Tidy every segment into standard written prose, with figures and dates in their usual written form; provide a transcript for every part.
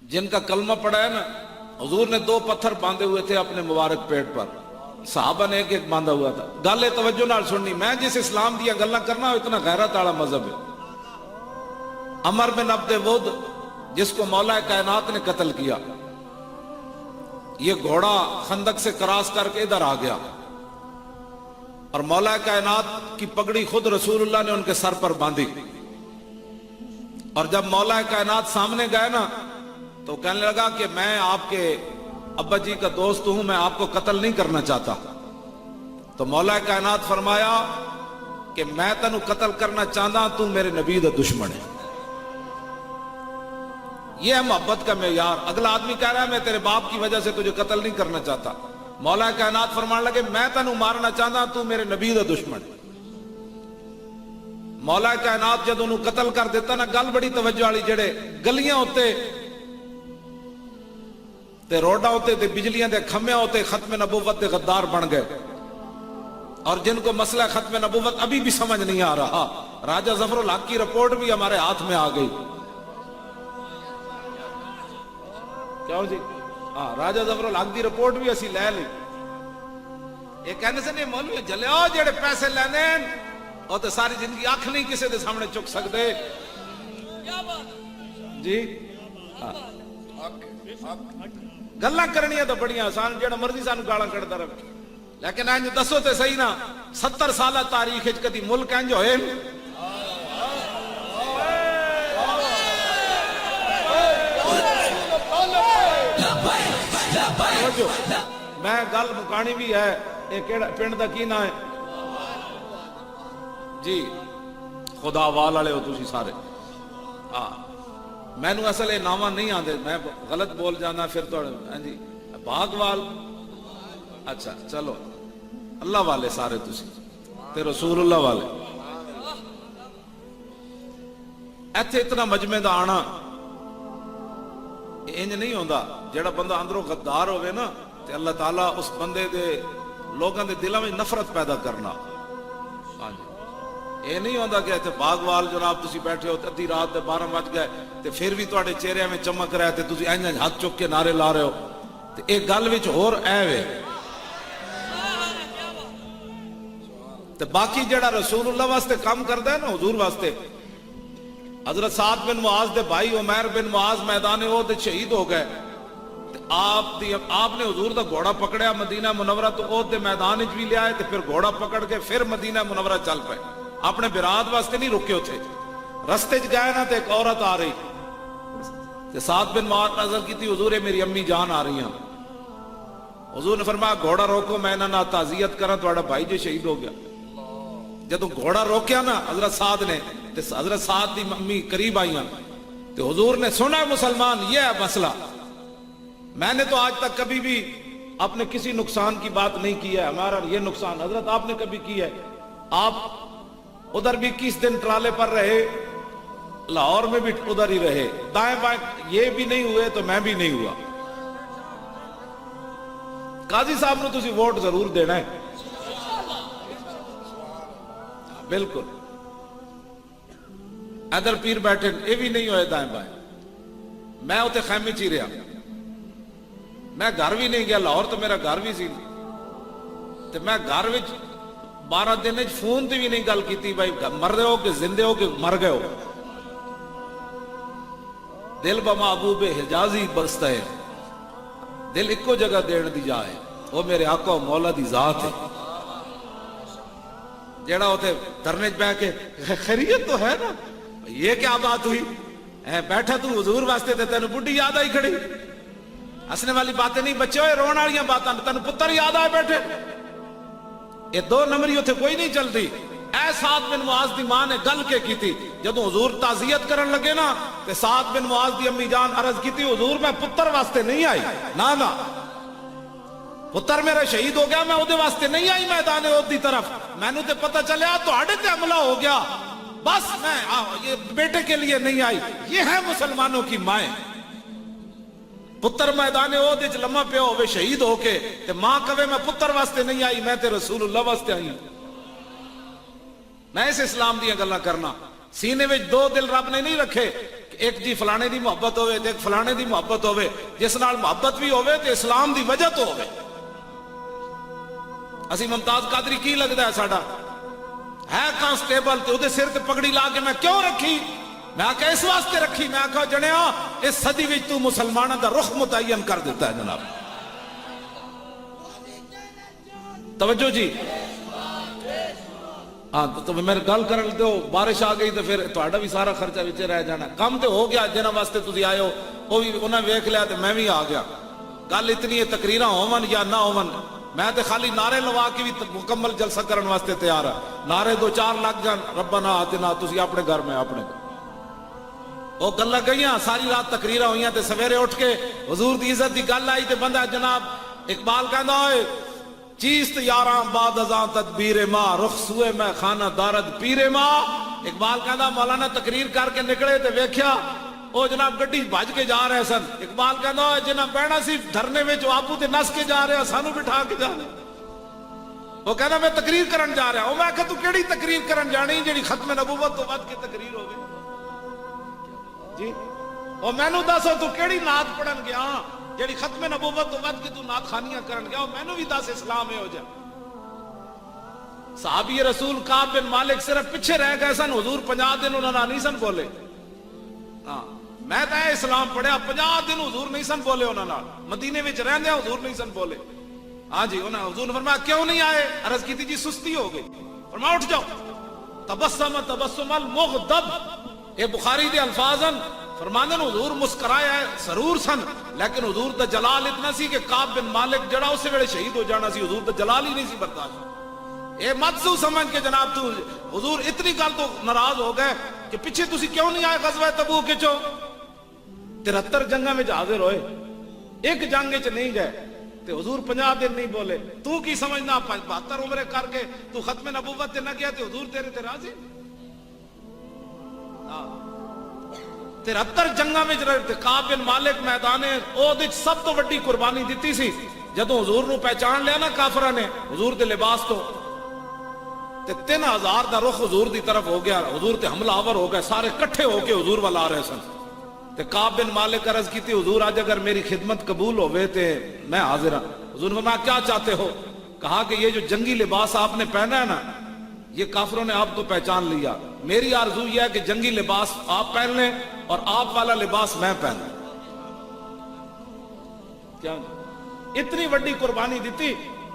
جن کا کلمہ پڑا ہے نا، حضور نے 2 پتھر باندھے ہوئے تھے اپنے مبارک پیٹ پر، صحابہ نے ایک ایک باندھا ہوا تھا۔ گل توجہ نال سننی، میں جس اسلام دیا گلاں کرنا اتنا غیرت والا مذہب ہے۔ عمر بن عبد ود جس کو مولا کائنات نے قتل کیا، یہ گھوڑا خندق سے کراس کر کے ادھر آ گیا اور مولا کائنات کی پگڑی خود رسول اللہ نے ان کے سر پر باندھی، اور جب مولا کائنات سامنے گئے نا تو کہنے لگا کہ میں آپ کے ابا جی کا دوست ہوں، میں آپ کو قتل نہیں کرنا چاہتا۔ تو مولا کائنات فرمایا کہ میں تینوں قتل کرنا چاہتا، تو میرے نبی دا دشمن ہے۔ یہ ہے محبت کا معیار۔ اگلا آدمی کہہ رہا ہے میں تیرے باپ کی وجہ سے تجھے قتل نہیں کرنا چاہتا، مولا کائنات فرمانے لگے میں تینوں مارنا چاہتا، تو میرے نبی دا دشمن ہے۔ مولا کائنات جب انہوں قتل کر دیتا نا، گل بڑی توجہ والی، جڑے گلیاں ہوتے تے روڈا ہوتے تے بجلیاں دے کھمبے ہوتے ختم نبوت دے غدار بن گئے، اور جن کو مسئلہ ختم نبوت ابھی بھی سمجھ نہیں آ رہا۔ راجہ ظفر الحق کی رپورٹ بھی ہمارے ہاتھ میں آ گئی۔ کیا ہو جی؟ ہاں، راجہ ظفر الحق دی رپورٹ بھی اسی لے لی۔ یہ کہنے سے نہیں مولوی جلیا جڑے پیسے لینے اور تے ساری زندگی اکھ نہیں کسی دے سامنے چک سکتے جی۔ گلاں کرنیاں تو بڑیاں آسان، جڑا مرضی سانو گالاں کڈدا رہے، لیکن انج دسو تے صحیح نا 70 سالہ تاریخ وچ کدی ملک انج ہوئے؟ میں گل مکانی بھی ہے، یہ کیڑا پنڈ دا کی نام ہے جی؟ خدا وال والے ہو تسی سارے۔ ہاں، میں نو اصل یہ نامہ نہیں آندے، میں غلط بول جانا پھر تو جی باغ وال۔ اچھا چلو، اللہ والے سارے تسی تے رسول اللہ والے۔ ایتھے اتنا مجمع دا آنا انج نہیں ہوندا، جڑا بندہ اندروں غدار ہوئے نا تے اللہ تعالیٰ اس بندے دے لوگاں دے دلوں میں نفرت پیدا کرنا۔ ہاں جی، یہ نہیں ہوندا کہ ایتھے باغوال جناب تسی بیٹھے ہو ادھی رات دے 12 بج گئے تے پھر بھی تواڈے چہرے میں چمک رہا ہے تے تسی انج ہاتھ چک کے نعرے لا رہے ہو، تے ایک گل وچ ہور اے وے تے باقی جڑا رسول اللہ واسطے کام کردا ہے نا، حضور واسطے، حضرت سعد بن معاذ دے بھائی عمیر بن معاذ میدان احد شہید ہو گئے، آپ نے حضور دا گھوڑا پکڑیا مدینہ منورہ تو احد دے میدان وچ بھی لے آئے تے پھر گھوڑا پکڑ کے پھر مدینہ منورہ چل پئے، اپنے برات واسطے نہیں رکے ہوتے۔ رستے چ گئے نا تے ایک عورت آ رہی تے سعد بن معاذ نظر کی تھی، حضور میری امی جان آ رہی ہیں۔ حضور نے فرمایا گھوڑا روکو، میں انہاں نال تعزیت کراں، تہاڈا بھائی جو شہید ہو گیا۔ جدوں گھوڑا روکیا نا حضرت سعد نے تے حضرت سعد دی امی قریب آئیاں تے حضور نے سنا مسلمان یہ ہے مسئلہ، میں نے تو آج تک کبھی بھی اپنے کسی نقصان کی بات نہیں کی ہے، ہمارا یہ نقصان حضرت آپ نے کبھی کی ہے؟ آپ ادھر بھی 21 دن ٹرالے پر رہے، لاہور میں بھی ادھر ہی رہے، دائیں بائیں یہ بھی نہیں ہوئے تو میں بھی نہیں ہوا۔ قاضی صاحب نے تسی ووٹ ضرور دینا ہے، بالکل۔ ادھر پیر بیٹھے یہ بھی نہیں ہوئے دائیں بائیں، میں اتنے خیمے چ ہی رہا، میں گھر بھی نہیں گیا، لاہور تو میرا گھر بھی سی تے میں گھر وچ 12 دن فون تے بھی نہیں گل کیتی بھائی مر رہے ہو کہ زندے ہو کہ مر گئے ہو۔ دل بمحبوب حجازی بستا ہے، دل ایکو جگہ دین دی جائے، وہ میرے آقا و مولا دی ذات ہے۔ جیڑا ہوتے دھرنے بہ کے خیریت تو ہے نا، یہ کیا بات ہوئی، بیٹھا تو حضور واسطے تے تینوں بڈھی یاد آئی کھڑی، ہسنے والی باتیں نہیں بچے ہوئے، رون والیاں باتاں تینوں پتر یاد آئے بیٹھے، یہ 2 نمبری اتنے کوئی نہیں چلتی۔ اے سعد بن معاذ دی ماں نے گل کے کی تھی، جدوں حضور تعزیت کرن لگے نا تے سعد بن معاذ دی امی جان عرض کی تھی حضور میں پتر واسطے نہیں آئی، نا نا پتر میرا شہید ہو گیا، میں اودے واسطے نہیں آئی میدان احد دی طرف، میں نے تے پتہ چلیا تہاڈے تے حملہ ہو گیا، بس میں یہ بیٹے کے لیے نہیں آئی۔ یہ ہے مسلمانوں کی مائیں، پتر میدان احد وچ لمحہ پیا ہوئے شہید ہو کے تے ماں کہے میں پتر واسطے نہیں آئی، میں تے رسول اللہ واسطے آئی ہوں۔ میں اس اسلام دیا گلاں کرنا، سینے وچ 2 دل رب نے نہیں رکھے کہ ایک جی فلانے دی محبت ہوئے تے ایک فلانے دی محبت ہوئے، جس نال محبت بھی ہوئے تے اسلام دی وجہ تو ہوئے۔ اسی ممتاز قادری کی لگتا ہے ساڑا ہے کانسٹیبل تے اودے سر تے پگڑی لا کے میں کیوں رکھی؟ میں آکھا اس واسطے رکھی، میں آکھا جنیا اس صدی وچ تو مسلمانہ دا رخ متعین کر دیتا ہے جناب۔ توجہ جی، ہاں تو میرے گل کر دو، بارش آ گئی تو پھر تہاڈا بھی سارا خرچہ وچ رہ جانا۔ کم تو ہو گیا جنہاں واسطے تسی آئے ہو، وہ بھی انہاں ویکھ لیا تے میں بھی آ گیا۔ گل اتنی ہے تقریراں ہون یا نہ ہون، میں تے خالی نعرے لوا کے بھی مکمل جلسہ کرن واسطے تیار ہاں۔ نعرے دو چار لگ جان ربنا آتنا، تسی اپنے گھر میں اپنے وہ گلاں گئیاں، ساری رات تقریراں ہوئیاں تے سویرے اٹھ کے حضور دی عزت دی گل آئی تے بندہ جناب اقبال کہندا ہوئے چیست یاراں بعد ازاں تدبیر ماں، رخ سوئے میں خانہ دارد پیر ماں۔ اقبال کہندا مولانا تقریر کر کے نکلے تے ویکھیا او جناب گڈی بھج کے جا رہے سن۔ اقبال کہندا جنہاں بہنا سی دھرنے وچ آپو تے نس کے جا رہے، سانو بٹھا کے جا رہے۔ وہ کہندا میں تقریر کرن جا رہا ہوں۔ میں کہا تو کیڑی تقریر کرن جانی جیڑی ختم نبوت تو ود کے تقریر ہوگی جی؟ اور مینوں دسو تو کیڑی نعت پڑھن گیا جیڑی ختم نبوت تو ود کے تو نعت خانیاں کرن گیا؟ اور مینوں بھی دس اسلام ہو جا۔ صحابی رسول کعب بن مالک صرف پیچھے رہ گئے سن، حضور 50 دن انہوں نے نہیں سن بولے۔ ہاں میں تو اسلام پڑھیا 50 دن حضور نہیں سن بولے انہوں نے، مدینے وچ رہندے حضور نہیں سن بولے۔ ہاں جی انہوں نے حضور نے فرمایا کیوں نہیں آئے؟ عرض کی تھی جی سستی ہو گئی۔ فرمایا اٹھ جاؤ، تبسم تبسم المغضب، یہ بخاری دے الفاظ ہیں۔ فرمانے حضور مسکرایا ہے سرور سن، لیکن حضور دا جلال اتنا سی کہ کعب بن مالک جڑا اسے ویلے شہید ہو جانا سی، حضور دا جلال ہی نہیں سی برداشت۔ اے مت سو سمجھ کے جناب تو حضور اتنی گل تو ناراض ہو گئے کہ پیچھے تسی کیوں نہیں آئے غزوہ تبوک وچ؟ 73 جنگاں وچ حاضر ہوئے، ایک جنگ وچ نہیں گئے تے حضور 50 دن نہیں بولے۔ تو کی سمجھنا 72 عمرے کر کے تو ختم نبوت تے نہ گیا تے حضور تیرے تے راضی؟ 73 جنگاں وچ رہے۔ کعب بن مالک میدان احد وچ سب تو وڈی قربانی دتی سی۔ جدوں حضور نو پہچان لیا نا کافراں نے حضور دے لباس تو، تے 3000 دا رخ حضور دی طرف ہو گیا، حضور تے حملہ آور ہو گئے، سارے کٹھے ہو کے حضور والا آ رہے سن۔ تے کعب بن مالک عرض کی تھی حضور آج اگر میری خدمت قبول ہوئے تے میں حاضر ہوں۔ حضور نے فرمایا کیا چاہتے ہو؟ کہا کہ یہ جو جنگی لباس آپ نے پہنا ہے نا، یہ کافروں نے آپ کو پہچان لیا، میری آرزو یہ ہے کہ جنگی لباس آپ پہن لیں اور آپ والا لباس میں پہن لوں۔ کیا اتنی وڈی قربانی دیتی۔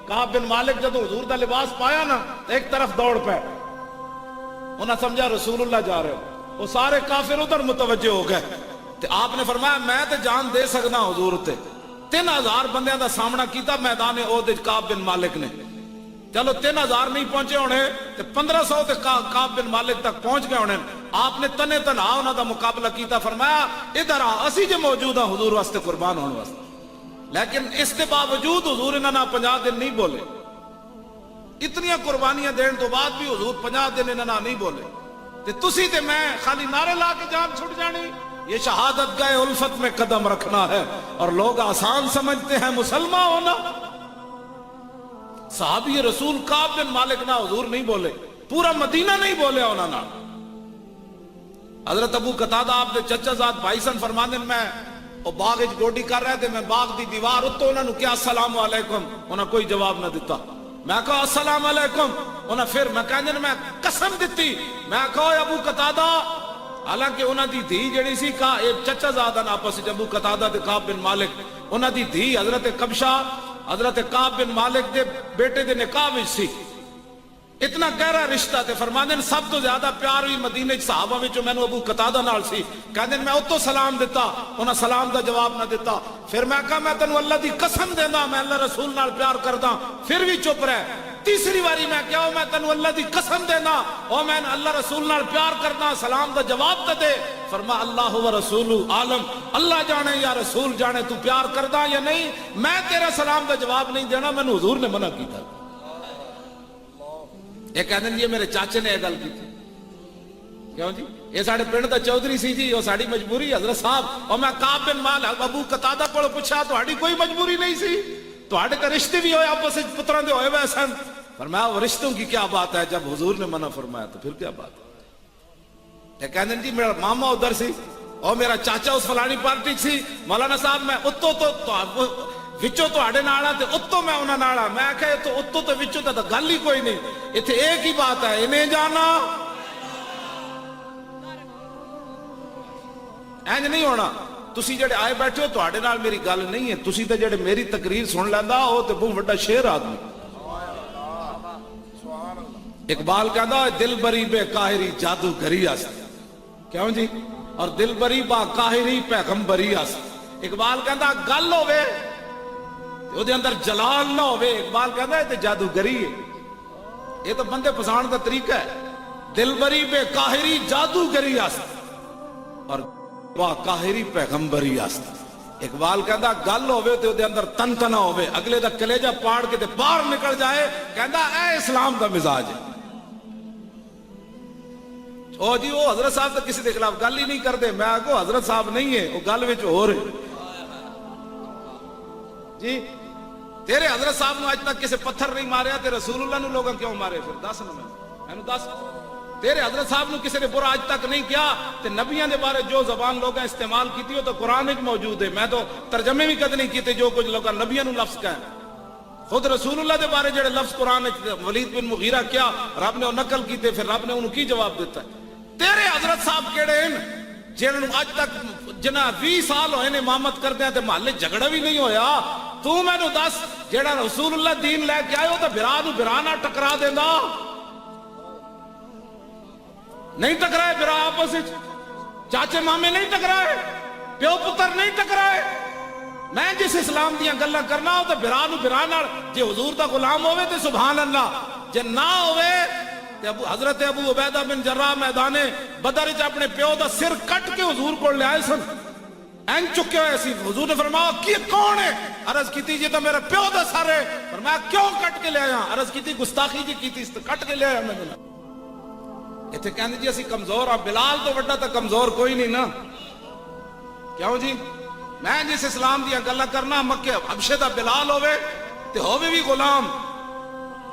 کعب بن مالک جب حضور دا لباس پایا نا ایک طرف دوڑ پہ، انہاں سمجھا رسول اللہ جا رہے ہو، وہ سارے کافر ادھر متوجہ ہو گئے۔ تے آپ نے فرمایا میں تے جان دے سکنا حضور تے۔ 3000 بندیاں دا سامنا کیتا میدان احد وچ کعب بن مالک نے۔ چلو 3000 نہیں پہنچے ہونے تے 1500 تے کعب بن مالک تک پہنچ گئے ہونے۔ آپ نے تنے تنہا انہاں دا مقابلہ کیتا، فرمایا ادھر آ، اسی جو موجود ہیں حضور واسطے قربان ہونے واسطے۔ لیکن اس کے باوجود حضور انہاں نہ 50 دن نہیں بولے۔ اتنیاں قربانیاں دین تو بعد بھی حضور 50 دن انہاں نہ نہیں بولے۔ تے تسی تے میں خالی نعرے لا کے جان چھٹ جانی، یہ شہادت گئے الفت میں قدم رکھنا ہے، اور لوگ آسان سمجھتے ہیں مسلمان ہونا۔ صحابی رسول کعب بن مالک نہ حضور نہیں بولے، پورا مدینہ نہیں بولے انہوں نے۔ حضرت ابو قتادہ آپ دے چچا زاد بھائی سن، فرماندے میں وہ باغ وچ گوڈی کر رہے تھے، میں باغ دی دیوار اتو انہوں نے کیا السلام علیکم، انہوں نے کوئی جواب نہ دیتا۔ میں کہا السلام علیکم، انہوں پھر میں کہنے میں قسم دیتی، میں کہا ابو قتادہ، حالانکہ انہوں دی دھی جڑی سی کہا ایک چچا زادن آپس وچ ابو قتادہ تے کعب بن مالک، انہوں دی دھی حضرت کبشہ حضرت کعب بن مالک دے بیٹے دے نکاح وچ سی۔ اتنا گہرا رشتہ تے فرماندے سب تو زیادہ پیار بھی مدینے صحابہ وچوں مینوں ابو قتادہ نال سی۔ کہندے میں اتو سلام دیتا، انہاں سلام دا جواب نہ دیتا۔ پھر میں کہا میں تینوں اللہ دی قسم دینا میں اللہ رسول نال پیار کردا، پھر بھی چپ رہے۔ تیسری باری میں کہا میں تینوں اللہ دی قسم دینا او میں اللہ رسول نال پیار کردا، سلام دا جواب تے دے۔ فرما اللہ و رسول عالم، اللہ جانے یا رسول جانے تو پیار کردا یا نہیں، میں تیرا سلام دا جواب نہیں دینا، میں نے حضور نے منع کیتا۔ یہ کہتے ہیں یہ میرے چاچے نے یہ گل کی تھی، کیوں جی یہ ساڑھے پنڈ دا چودھری سی جی، وہ ساڑھی مجبوری حضرت صاحب۔ اور میں کعب بن مالک ابو قتادہ کو پوچھا تہاڈی کوئی مجبوری نہیں سی، تہاڈے کا رشتے بھی ہوئے آپس وچ پتراں دے ہوئے وے سن۔ فرمایا وہ رشتوں کی کیا بات ہے، جب حضور نے منع فرمایا تو پھر کیا بات ہے۔ یہ کہتے ہیں جی میرا ماما ادھر سی، اور میرا چاچا اس فلانی پارٹی سی مولانا صاحب میں اتو تو وچوں تواڈے نال تے اتو میں انہاں نال میں کہے تو اتو تے وچوں تے گل ہی کوئی نہیں ایتھے ایک ہی بات ہے انہیں جانا اینج نہیں ہونا تسی جڑے آئے بیٹھے ہو تواڈے نال میری گل نہیں ہے تسی تے جڑے میری تقریر سن لیندا او تے بہت بڑا شیر آدمی اقبال کہندا دل بری بے قاہری جادوگری اس کیوں جی اور دل بری با قاہری پیغمبری اس اقبال کہندا گل ہوے او دے اندر جلال نہ ہوے اقبال کہندا اے تے جادوگری ہے یہ تو بندے پسان دا طریقہ ہے دل بری بے قاہری جادوگری اس اور با قاہری پیغمبری اس اقبال کہندا گل ہوے تے او دے اندر تن تنا ہوے اگلے دا کلیجہ پاڑ کے تے باہر نکل جائے کہندا اے اسلام دا مزاج ہے او جی وہ حضرت صاحب تو کسی دے خلاف گل ہی نہیں کرتے میں آگو حضرت صاحب نہیں ہے وہ گل وچ ہو رہے جی تیرے حضرت صاحب نے آج تک کسی پتھر نہیں ماریا تے رسول اللہ نے لوگاں کیوں مارے پھر دس نا میں دس تیرے حضرت صاحب نے کسی نے برا آج تک نہیں کیا تے نبیوں دے بارے جو زبان لوگاں استعمال کیتی ہو تو قرآن وچ موجود ہے میں تو ترجمے بھی کد نہیں کیتے جو کچھ لوگاں نبیوں نے لفظ کہیں خود رسول اللہ دے بارے جڑے لفظ قرآن ولید بن مغیرہ کیا رب نے نقل کیتے پھر رب نے انہوں کی جواب دیتا ہے تیرے حضرت صاحب کیڑے ہیں جنہوں آج تک جنہ 20 سال ہوئے نے امامت کردے ہیں تے محلے جھگڑا بھی نہیں ہویا تو میں نو دس جیڑا رسول اللہ دین لے کے آئے ہو تو برا نو برا نہ ٹکرا دینا نہیں ٹکرائے برا آپس چاچے مامے نہیں ٹکرائے پیو پتر نہیں ٹکرائے میں جس اسلام دیاں گلاں کرنا ہو تو برا نو برا نہ جے حضور دا غلام ہوئے تے سبحان اللہ جے نہ ہوئے حضرت ابو عبیدہ بن جراح میدان بدر وچ اپنے پیو دا سر کٹ کے حضور کو لے آئے سن این چکے ہوئے سی حضور نے فرمایا کی کون ہے عرض کیتی جی تو میرا پیو دا سر ہے فرمایا کیوں کٹ کے لے آیا عرض کیتی گستاخی جی کیتی کٹ کے لے آیا میں نے ایتھے کہندے جی اسی کمزور ہاں بلال تو بڑا تا کمزور کوئی نہیں نا کیوں جی میں جس اسلام دیا گلا کرنا مکے حبشے دا بلال ہوئے تے ہوئے بھی غلام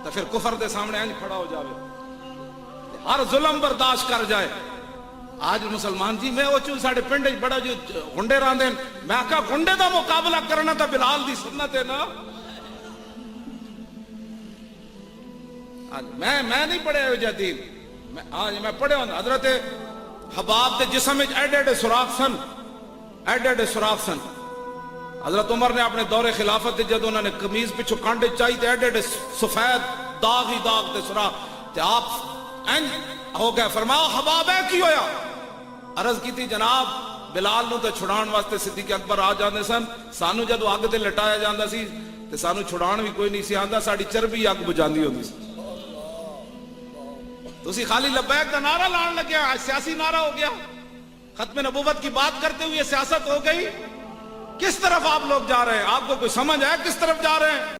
تو پھر کفر دے سامنے اینج کھڑا ہو جاوے ہر ظلم برداشت کر جائے آج مسلمان جی میں وہ چون ساڑھے پنڈے بڑا جو گنڈے راندے میں کہا گنڈے دا مقابلہ کرنا تا بلال دی سنت ہے نا میں نہیں پڑھے ہوئے جدید میں پڑھے ہوں حضرت حباب دے جسم ایڈے سراخ سن حضرت عمر نے اپنے دور خلافت دے جد انہوں نے قمیض پچھو کانڈے چاہی تے ایڈے سفید داغ ہی داغ تے سراخ تے آپ ہو گئے فرماؤ حباب ہے کی ہویا عرض کی تھی جناب بلال نو تے چھڑان واسطے صدیق اکبر آ جاندے سن سانو جدو اگ تے لٹایا جاندا سی تے سانو چھڑان بھی کوئی نہیں سی آندا ساڑی چربی اگ بجاندی ہوندی سی تسی خالی لبیک کا نعرہ لان لگیا آج سیاسی نعرہ ہو گیا ختم نبوت کی بات کرتے ہوئے سیاست ہو گئی کس طرف آپ لوگ جا رہے ہیں آپ کو کوئی سمجھ ہے کس طرف جا رہے ہیں